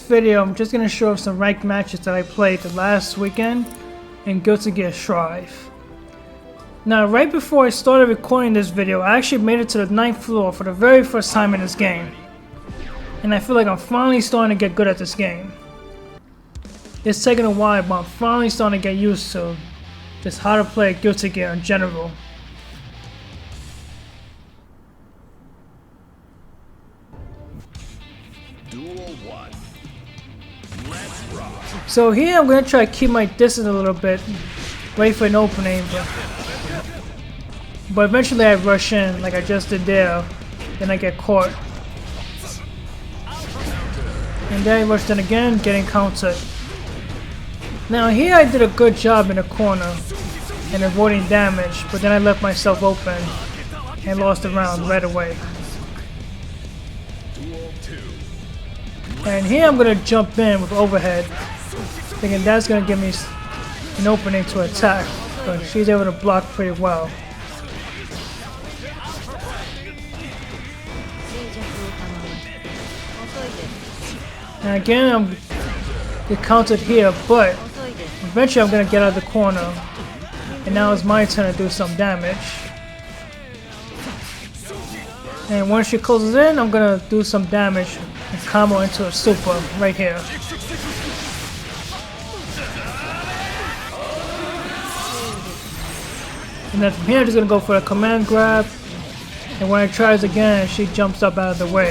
video, I'm just going to show off some ranked matches that I played the last weekend in Guilty Gear Strive. Now, right before I started recording this video, I actually made it to the 9th floor for the very first time in this game. And I feel like I'm finally starting to get good at this game. It's taken a while, but I'm finally starting to get used to just how to play Guilty Gear in general. So here I'm going to try to keep my distance a little bit, wait for an opening, but eventually I rush in like I just did there, then I get caught. And then I rushed in again, getting countered. Now here I did a good job in the corner and avoiding damage, but then I left myself open and lost the round right away. And here I'm going to jump in with overhead, thinking that's going to give me an opening to attack, but she's able to block pretty well. And again I'm get countered here, but eventually I'm going to get out of the corner, and now it's my turn to do some damage. And once she closes in, I'm going to do some damage and combo into a super right here. And then from here I'm just going to go for a command grab, and when it tries again she jumps up out of the way.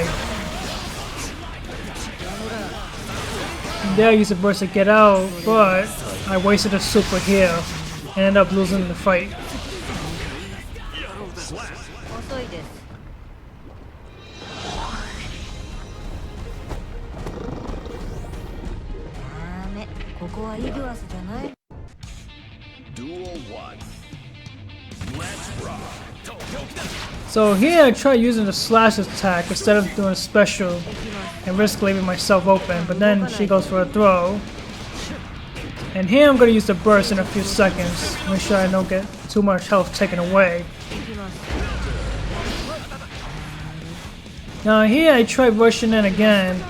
And there I use a burst to get out, but I wasted a super here and ended up losing the fight. So here I try using the slash attack instead of doing a special and risk leaving myself open, but then she goes for a throw. And here I'm going to use the burst in a few seconds, make sure I don't get too much health taken away. Now here I try rushing in again,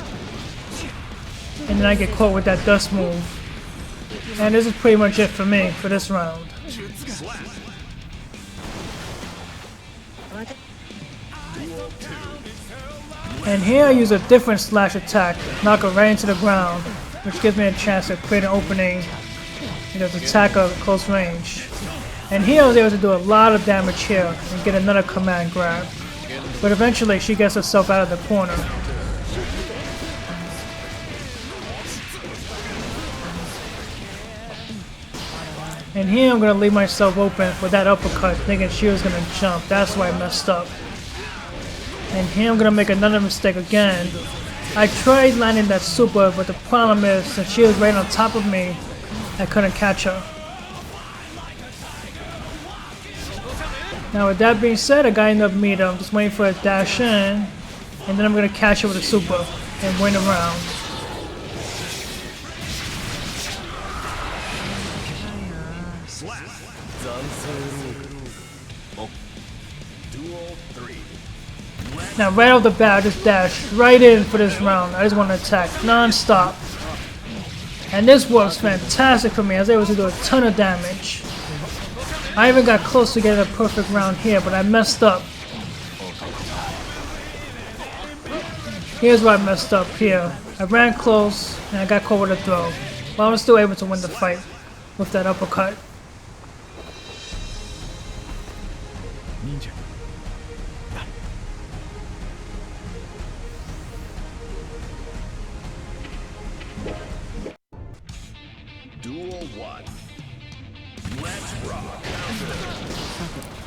and then I get caught with that dust move. And this is pretty much it for me for this round. And here I use a different slash attack, knock her right into the ground, which gives me a chance to create an opening and just attack her at close range. And here I was able to do a lot of damage here and get another command grab. But eventually she gets herself out of the corner. And here I'm going to leave myself open for that uppercut, thinking she was going to jump. That's why I messed up. And here I'm going to make another mistake again. I tried landing that super, but the problem is, since she was right on top of me, I couldn't catch her. Now with that being said, I got enough meter. I'm just waiting for a dash in, and then I'm going to catch her with a super and win the round. Now right off the bat, I just dashed right in for this round. I just want to attack non-stop. And this works fantastic for me. I was able to do a ton of damage. I even got close to getting a perfect round here, but I messed up. Here's where I messed up here. I ran close and I got caught with a throw. But I was still able to win the fight with that uppercut.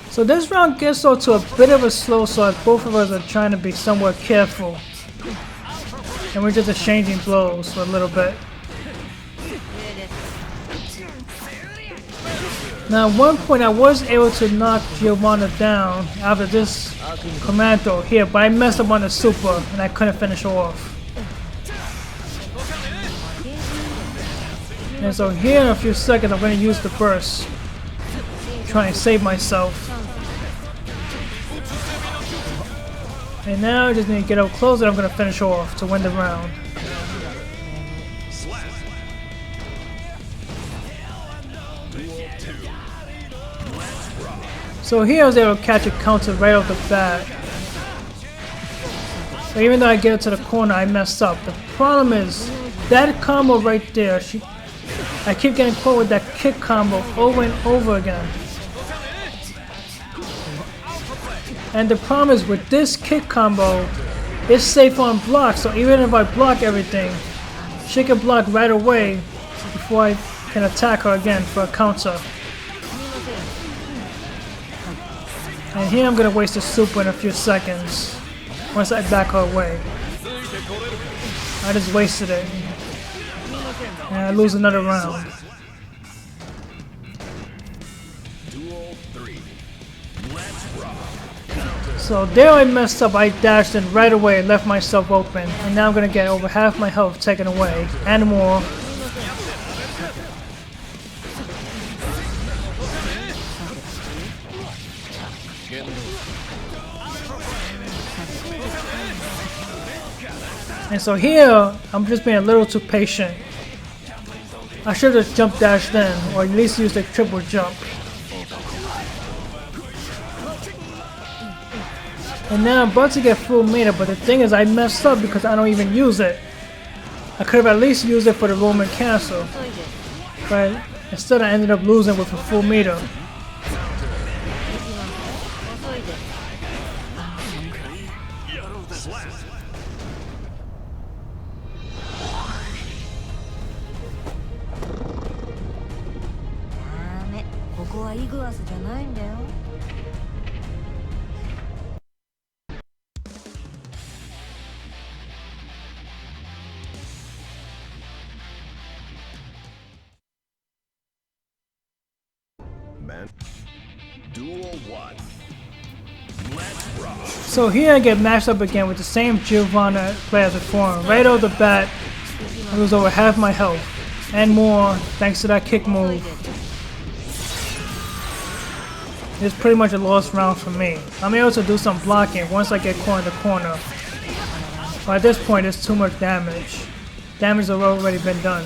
So this round gets off to a bit of a slow start. Both of us are trying to be somewhat careful. And we're just exchanging blows for a little bit. Now at one point I was able to knock Giovanna down after this command throw here, but I messed up on the super and I couldn't finish her off. And so here in a few seconds I'm going to use the burst. Try and save myself. And now I just need to get up close and I'm going to finish off to win the round. So here I was able to catch a counter right off the bat. But even though I get it to the corner, I messed up. The problem is that combo right there. I keep getting caught with that kick combo over and over again. And the problem is with this kick combo, it's safe on block. So even if I block everything, she can block right away before I can attack her again for a counter. And here I'm gonna waste a super in a few seconds once I back her away. I just wasted it. And I lose another round. So there I messed up. I dashed in right away and left myself open. And now I'm gonna get over half my health taken away and more. And so here, I'm just being a little too patient. I should have jump dashed in, or at least used a triple jump. And now I'm about to get full meter, but the thing is I messed up because I don't even use it. I could have at least used it for the Roman cancel. But instead I ended up losing with a full meter. Duel 1. Let's rock. So here I get matched up again with the same Giovanna Player before. Right off the bat, I lose over half my health and more thanks to that kick move. It's pretty much a lost round for me. I'm able to do some blocking once I get caught in the corner. But at this point, it's too much damage. Damage has already been done.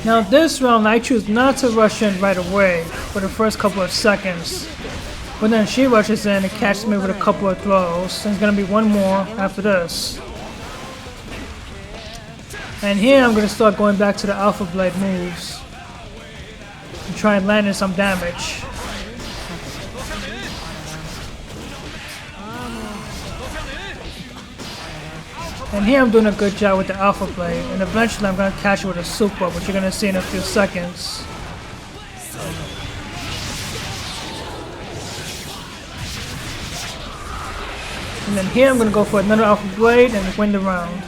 Now this round I choose not to rush in right away for the first couple of seconds. But then she rushes in and catches me with a couple of throws. There's gonna be one more after this. And here I'm gonna start going back to the Alpha Blade moves. And try and land in some damage. And here I'm doing a good job with the Alpha Blade, and eventually I'm going to catch it with a super, which you're going to see in a few seconds. And then here I'm going to go for another Alpha Blade and win the round.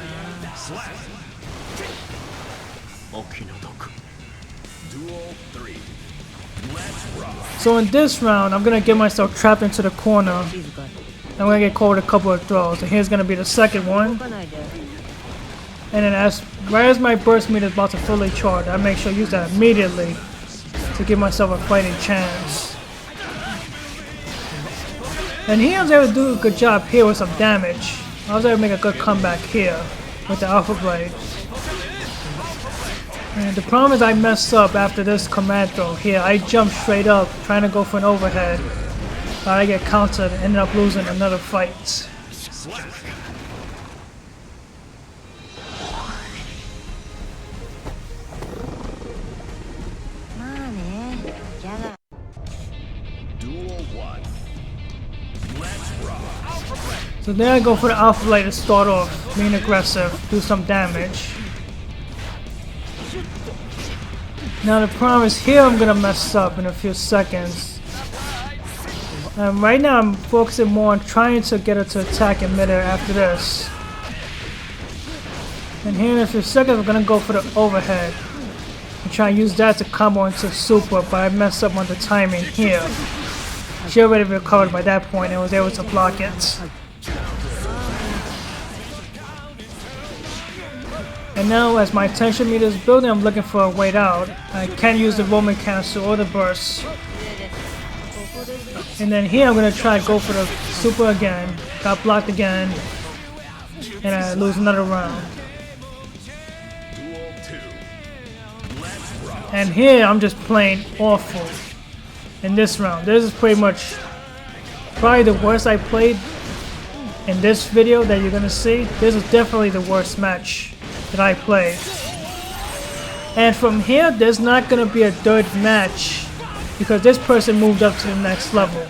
So in this round, I'm going to get myself trapped into the corner. I'm going to get caught with a couple of throws. And here's going to be the second one. And then right as my burst meter is about to fully charge, I make sure to use that immediately to give myself a fighting chance. And here I was able to do a good job here with some damage. I was able to make a good comeback here with the Alpha Blade. And the problem is I messed up after this command throw here. I jumped straight up trying to go for an overhead. But I get countered and ended up losing another fight. Duel 1. Let's rock. So there I go for the Alpha Blade to start off, being aggressive, do some damage. Now the problem is here I'm gonna mess up in a few seconds. Right now I'm focusing more on trying to get her to attack in midair after this. And here in a few seconds we're gonna go for the overhead. And try and use that to combo into super, but I messed up on the timing here. She already recovered by that point and was able to block it. And now as my tension meter is building, I'm looking for a way out. I can't use the Roman cancel or the burst. And then here I'm going to try to go for the super again. Got blocked again. And I lose another round. And here I'm just playing awful in this round. This is pretty much probably the worst I played in this video that you're going to see. This is definitely the worst match that I played. And from here, there's not going to be a third match because this person moved up to the next level.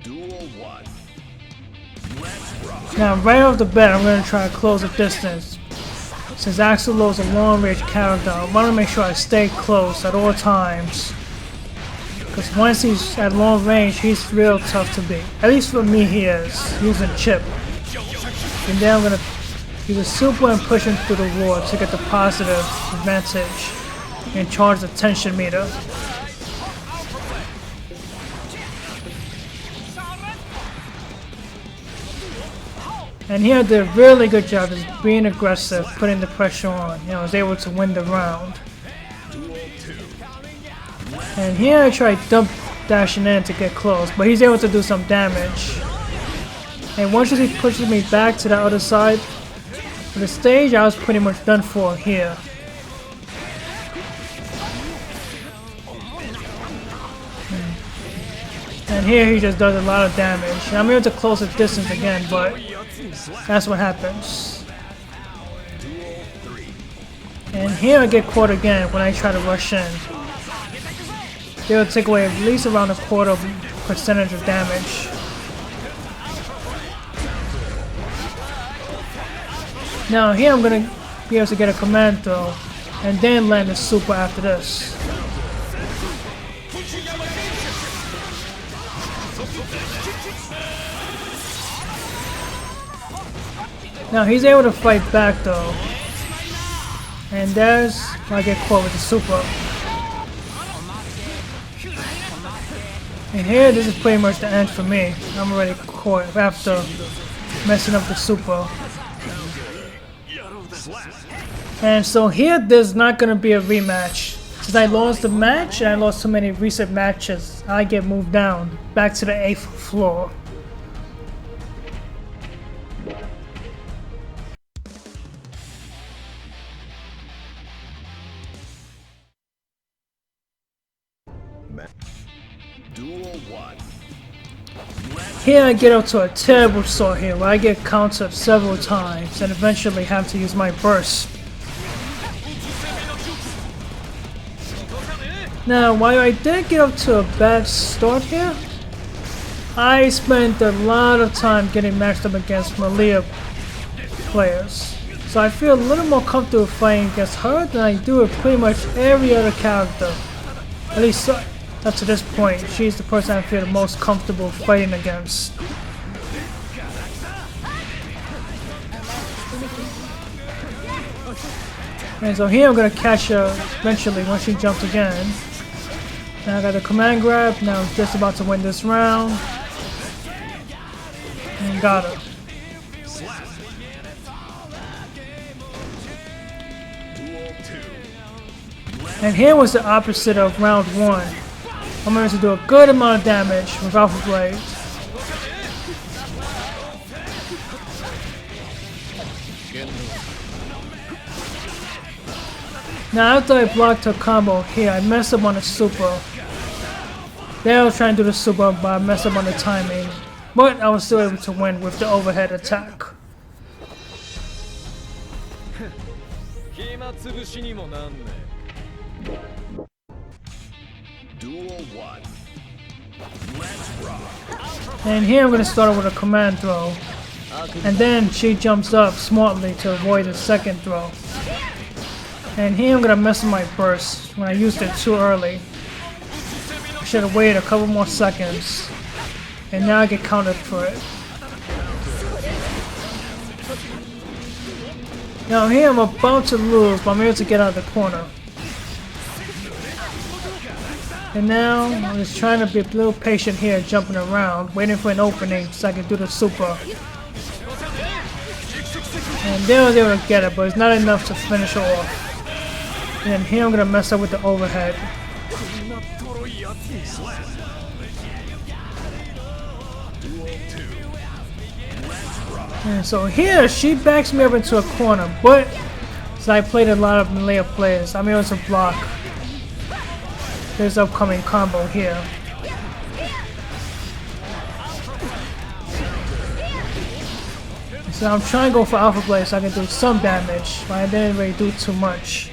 Duel 1. Let's rock. Now, right off the bat, I'm going to try to close the distance. Since Axl Low is a long-range character, I want to make sure I stay close at all times. Because once he's at long range, he's real tough to beat. At least for me, he is, using chip. And then I'm going to use a super and push him through the wall to get the positive advantage and charge the tension meter. And here I did a really good job just being aggressive, putting the pressure on. You know, I was able to win the round. And here I tried dump dashing in to get close, but he's able to do some damage. And once he pushes me back to the other side of the stage, I was pretty much done for here. And here he just does a lot of damage. I'm able to close the distance again, but that's what happens. And here I get caught again when I try to rush in. They'll take away at least around a quarter percentage of damage. Now here I'm going to be able to get a command throw and then land a super after this. Now he's able to fight back though. And there's where I get caught with the super. And here this is pretty much the end for me. I'm already caught after messing up the super. And so here there's not gonna be a rematch. Since I lost the match and I lost so many recent matches, I get moved down back to the 8th floor. Duel 1. Here I get up to a terrible start here where I get countered several times and eventually have to use my burst. Now while I did get up to a bad start here, I spent a lot of time getting matched up against Millia players. So I feel a little more comfortable fighting against her than I do with pretty much every other character. At least up to this point, she's the person I feel the most comfortable fighting against. And so here I'm gonna catch her eventually when she jumps again. Now I got the command grab, now I'm just about to win this round. And got her. And here was the opposite of round 1. I'm going to do a good amount of damage with Alpha Blade. Now after I blocked her combo here, I messed up on the super. There I was trying to do the super, but I messed up on the timing. But I was still able to win with the overhead attack. Duel 1. Let's rock. And here I'm going to start with a command throw. And then she jumps up smartly to avoid the second throw. And here I'm going to mess with my burst when I used it too early. should have waited a couple more seconds. And now I get counted for it. Now here I'm about to lose, but I'm able to get out of the corner. And now I'm just trying to be a little patient here, jumping around, waiting for an opening so I can do the super. And there I was able to get it, but it's not enough to finish her off. And here I'm gonna mess up with the overhead. And so here she backs me up into a corner, but since I played a lot of Millia players, I'm able to block this upcoming combo here. So I'm trying to go for Alpha Blade so I can do some damage, but I didn't really do too much.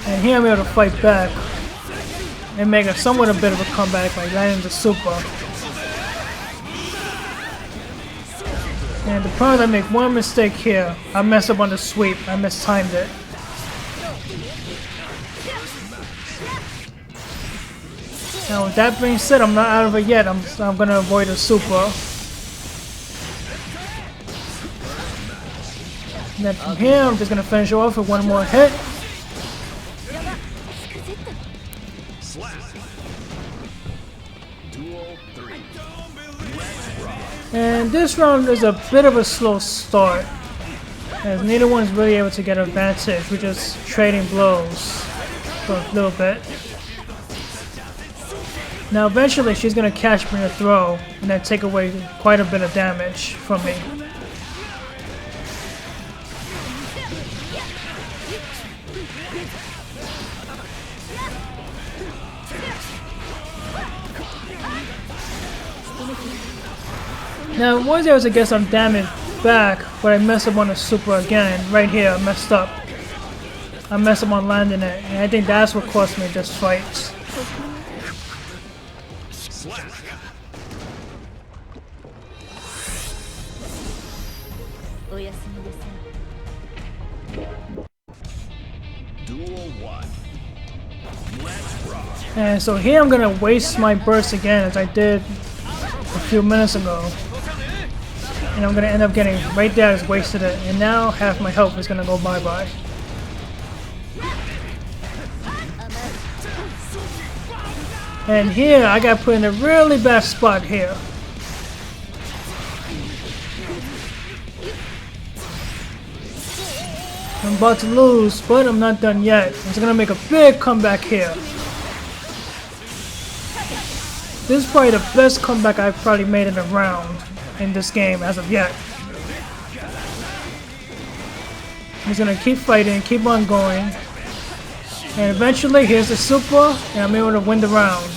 And here I'm able to fight back and make a somewhat a bit of a comeback by landing the super. And the problem is I make one mistake here. I messed up on the sweep. I mistimed it. Now with that being said, I'm not out of it yet. I'm gonna avoid a super. And then from here, I'm just gonna finish it off with one more hit. And this round is a bit of a slow start, as neither one is really able to get an advantage. We're just trading blows for a little bit. Now eventually she's going to catch me in a throw and then take away quite a bit of damage from me. Now I was able to get some damage back, but I messed up on the super again. Right here, I messed up. I messed up on landing it, and I think that's what cost me this fight. And so here I'm gonna waste my burst again, as I did a few minutes ago. And I'm gonna end up getting right there, I just wasted it. And now half my health is gonna go bye-bye. And here I got put in a really bad spot here. I'm about to lose, but I'm not done yet. I'm just gonna make a big comeback here. This is probably the best comeback I've probably made in a round in this game as of yet. I'm just gonna keep fighting, keep on going. And eventually, here's the super, and I'm able to win the round.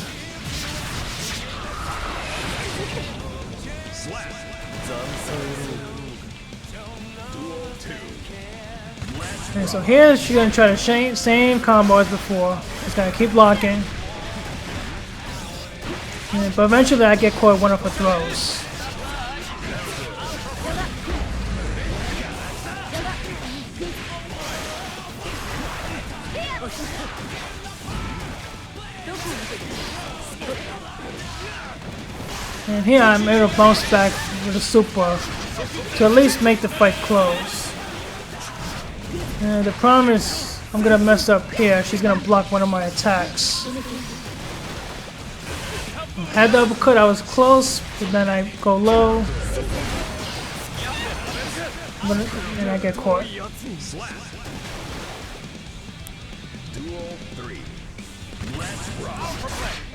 And so here, she's gonna try the same combo as before. Just gonna keep blocking. But eventually I get caught one of her throws. And here I'm able to bounce back with a super to at least make the fight close. And the problem is I'm gonna mess up here. She's gonna block one of my attacks. Had the uppercut, I was close, but then I go low, and I get caught.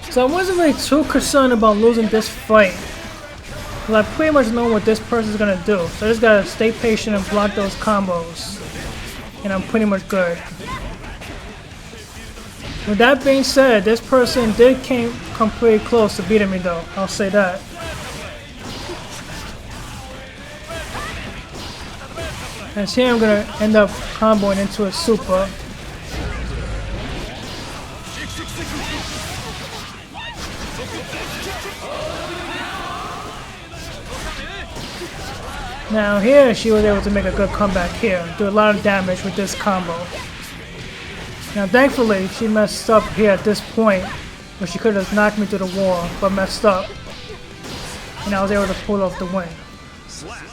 So I wasn't really too concerned about losing this fight, because I pretty much know what this person's gonna do. So I just gotta stay patient and block those combos, and I'm pretty much good. With that being said, this person did come pretty close to beating me though, I'll say that. As here I'm gonna end up comboing into a super. Now here she was able to make a good comeback here, do a lot of damage with this combo. Now thankfully she messed up here at this point, where she could have knocked me through the wall, but messed up. And I was able to pull off the win. Slap.